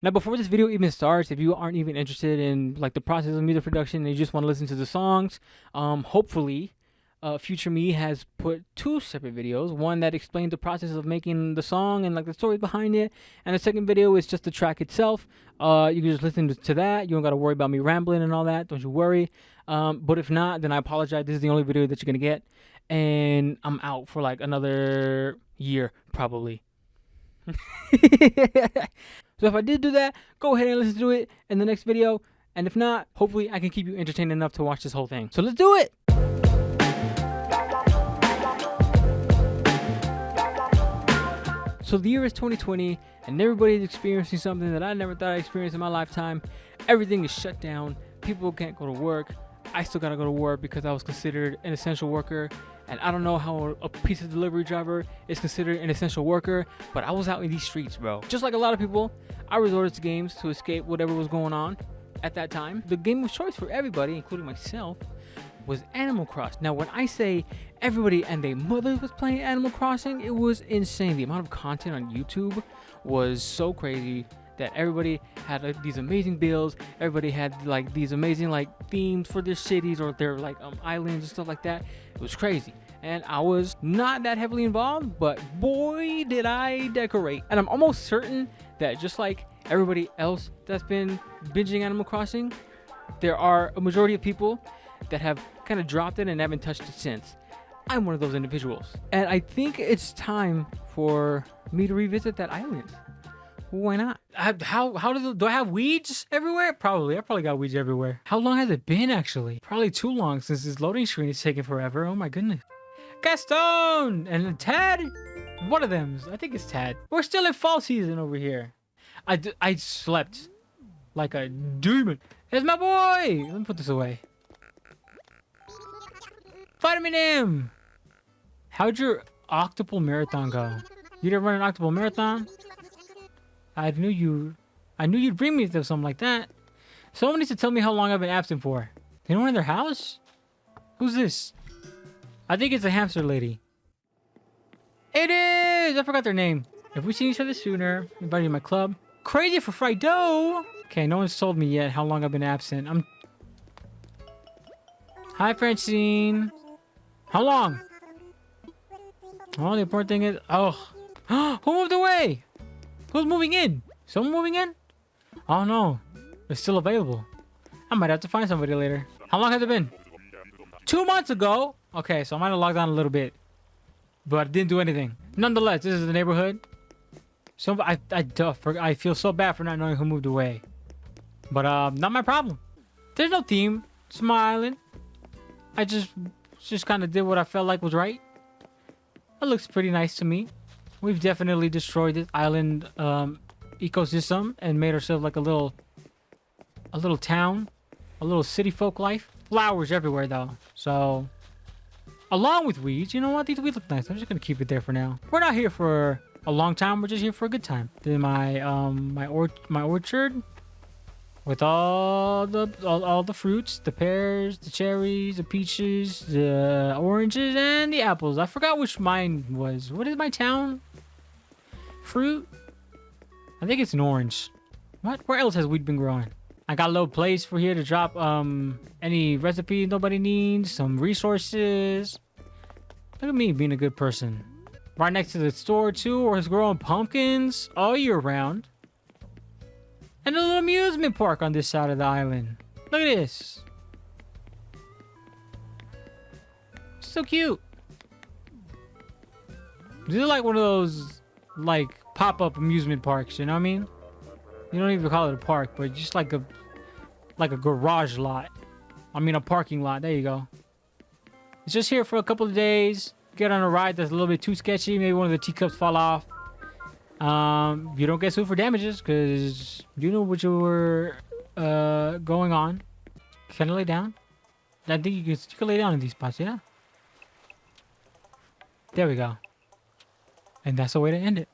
Now, before this video even starts, if you aren't even interested in like the process of music production and you just want to listen to the songs, hopefully, future me has put two separate videos. One that explains the process of making the song and like the story behind it, and the second video is just the track itself. You can just listen to that. You don't got to worry about me rambling and all that. Don't you worry. But if not, then I apologize. This is the only video that you're gonna get, and I'm out for like another year probably. So if I did do that, go ahead and listen to it in the next video. And if not, hopefully I can keep you entertained enough to watch this whole thing. So let's do it! So the year is 2020, and everybody's experiencing something that I never thought I'd experience in my lifetime. Everything is shut down. People can't go to work. I still gotta go to work because I was considered an essential worker. And I don't know how a pizza delivery driver is considered an essential worker, but I was out in these streets, bro. Just like a lot of people, I resorted to games to escape whatever was going on at that time. The game of choice for everybody, including myself, was Animal Crossing. Now, when I say everybody and their mother was playing Animal Crossing, it was insane. The amount of content on YouTube was so crazy that everybody had these amazing builds. Everybody had like these amazing like themes for their cities or their like islands and stuff like that. It was crazy. And I was not that heavily involved, but boy did I decorate. And I'm almost certain that just like everybody else that's been binging Animal Crossing, there are a majority of people that have kind of dropped it and haven't touched it since. I'm one of those individuals. And I think it's time for me to revisit that island. Why not? Do I have weeds everywhere? Probably. I probably got weeds everywhere. How long has it been actually? Probably too long since this loading screen is taking forever. Oh my goodness. Gaston and Tad. One of them. I think it's Tad. We're still in fall season over here. I slept like a demon. There's my boy. Let me put this away. Vitamin M. How'd your octuple marathon go? You didn't run an octuple marathon? I knew you'd bring me to something like that. Someone needs to tell me how long I've been absent for. Anyone in their house? Who's this? I think it's a hamster lady. It is! I forgot their name. If we seen each other sooner, invite you to my club. Crazy for fried dough! Okay, no one's told me yet how long I've been absent. Hi, Francine. How long? Oh, the important thing is... Oh. Who moved away? Who's moving in? Someone moving in? Oh no, it's still available. I might have to find somebody later. How long has it been? 2 months ago? Okay, so I might have logged on a little bit, but didn't do anything. Nonetheless, this is the neighborhood. So I feel so bad for not knowing who moved away. But not my problem. There's no theme. It's my island. I just kind of did what I felt like was right. It looks pretty nice to me. We've definitely destroyed this island ecosystem and made ourselves like a little town, a little city folk life. Flowers everywhere though. So, along with weeds, you know what? These weeds look nice. I'm just gonna keep it there for now. We're not here for a long time. We're just here for a good time. Then my orchard with all the fruits, the pears, the cherries, the peaches, the oranges, and the apples. I forgot which mine was. What is my town? Fruit? I think it's an orange. What? Where else has weed been growing? I got a little place for here to drop any recipes nobody needs, some resources. Look at me being a good person. Right next to the store too, where it's growing pumpkins all year round. And a little amusement park on this side of the island. Look at this. So cute. This is like one of those like pop-up amusement parks, you know what I mean? You don't even call it a park, but just like a garage lot. I mean a parking lot. There you go. It's just here for a couple of days. Get on a ride that's a little bit too sketchy. Maybe one of the teacups fall off. You don't get sued for damages because you know what you were going on. Can I lay down? I think you can lay down in these spots, yeah? There we go. And that's the way to end it.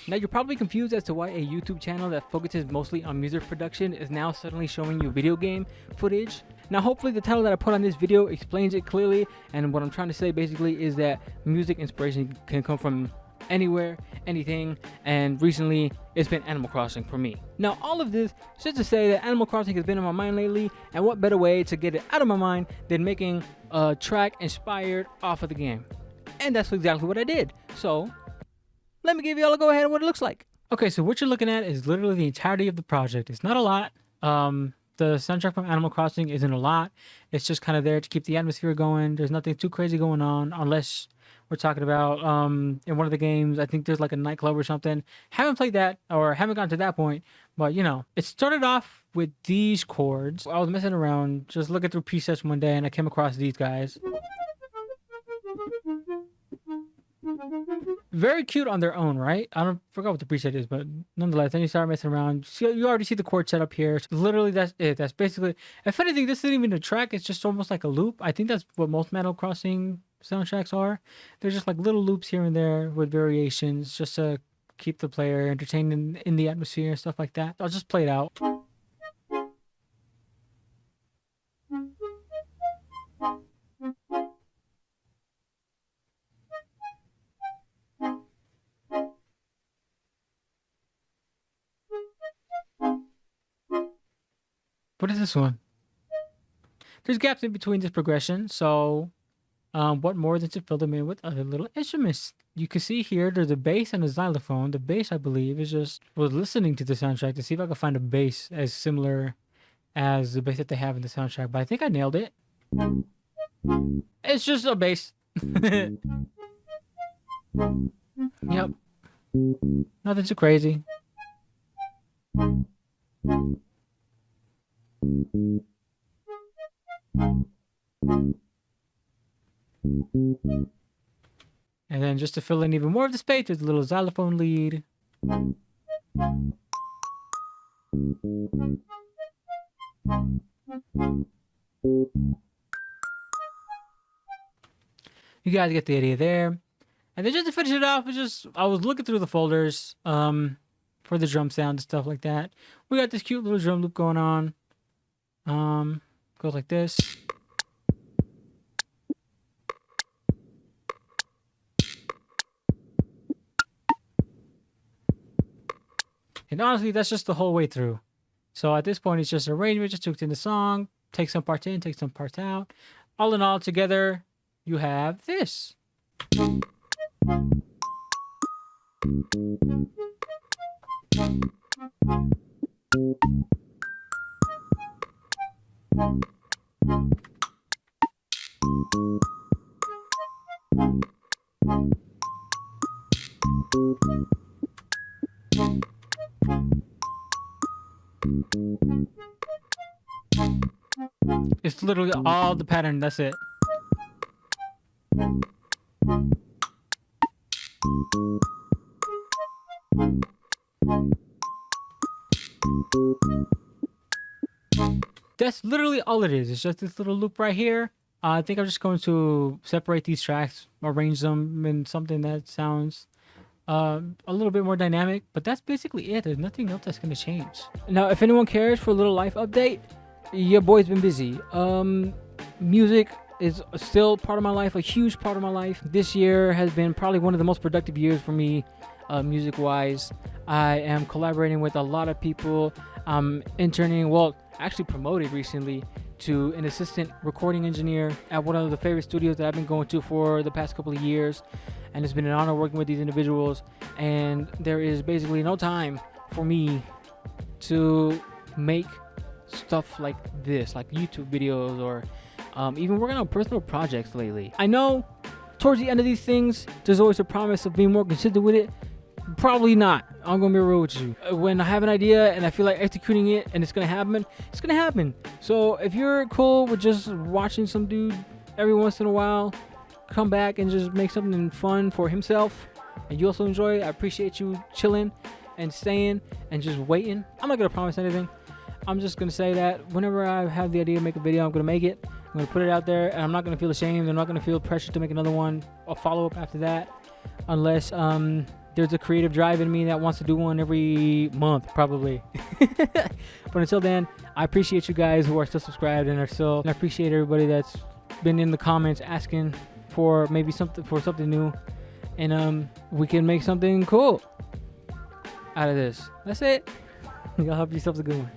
Now you're probably confused as to why a YouTube channel that focuses mostly on music production is now suddenly showing you video game footage. Now hopefully the title that I put on this video explains it clearly, and what I'm trying to say basically is that music inspiration can come from anywhere, anything, and recently it's been Animal Crossing for me. Now all of this is just to say that Animal Crossing has been on my mind lately, and what better way to get it out of my mind than making a track inspired off of the game. And that's exactly what I did. So let me give you all a go ahead of what it looks like. Okay, so what you're looking at is literally the entirety of the project. It's not a lot. The soundtrack from Animal Crossing isn't a lot. It's just kind of there to keep the atmosphere going. There's nothing too crazy going on, unless we're talking about in one of the games, I think there's like a nightclub or something. Haven't played that, or haven't gotten to that point, but you know, it started off with these chords. I was messing around, just looking through presets one day, and I came across these guys. Very cute on their own, right? I don't forgot what the preset is, but nonetheless, then you start messing around. You already see the chord set up here. Literally, that's it. That's basically. If anything, this isn't even a track. It's just almost like a loop. I think that's what most Animal Crossing soundtracks are. They're just like little loops here and there with variations, just to keep the player entertained in the atmosphere and stuff like that. I'll just play it out. What is this one? There's gaps in between this progression, so what more than to fill them in with other little instruments? You can see here there's a bass and a xylophone. The bass, I believe, is just was listening to the soundtrack to see if I could find a bass as similar as the bass that they have in the soundtrack, but I think I nailed it. It's just a bass. Yep. Nothing too crazy. And then just to fill in even more of the space, there's a little xylophone lead. You guys get the idea there. And then just to finish it off, I was looking through the folders for the drum sound and stuff like that. We got this cute little drum loop going on. Goes like this. And honestly, that's just the whole way through. So at this point, it's just arrangement, just to extend the song, take some parts in, take some parts out. All in all, together, you have this. It's literally all the pattern, that's it. That's literally all it is. It's just this little loop right here. I think I'm just going to separate these tracks, arrange them in something that sounds a little bit more dynamic, but that's basically it. There's nothing else that's going to change. Now, if anyone cares for a little life update, your boy's been busy. Music is still part of my life, a huge part of my life. This year has been probably one of the most productive years for me, music wise. I am collaborating with a lot of people. I'm interning, well, actually promoted recently to an assistant recording engineer at one of the favorite studios that I've been going to for the past couple of years. And it's been an honor working with these individuals. And there is basically no time for me to make stuff like this, like YouTube videos, or even working on personal projects lately. I know towards the end of these things, there's always a promise of being more consistent with it. Probably not. I'm gonna be real with you. When I have an idea and I feel like executing it and it's gonna happen, it's gonna happen. So if you're cool with just watching some dude every once in a while come back and just make something fun for himself, and you also enjoy it, I appreciate you chilling and staying and just waiting. I'm not gonna promise anything. I'm just gonna say that whenever I have the idea to make a video, I'm gonna make it. I'm gonna put it out there, and I'm not gonna feel ashamed. I'm not gonna feel pressure to make another one, a follow-up after that, unless there's a creative drive in me that wants to do one every month, probably. But until then, I appreciate you guys who are still subscribed and are still. And I appreciate everybody that's been in the comments asking for maybe something new, and we can make something cool out of this. That's it. Y'all have yourselves a good one.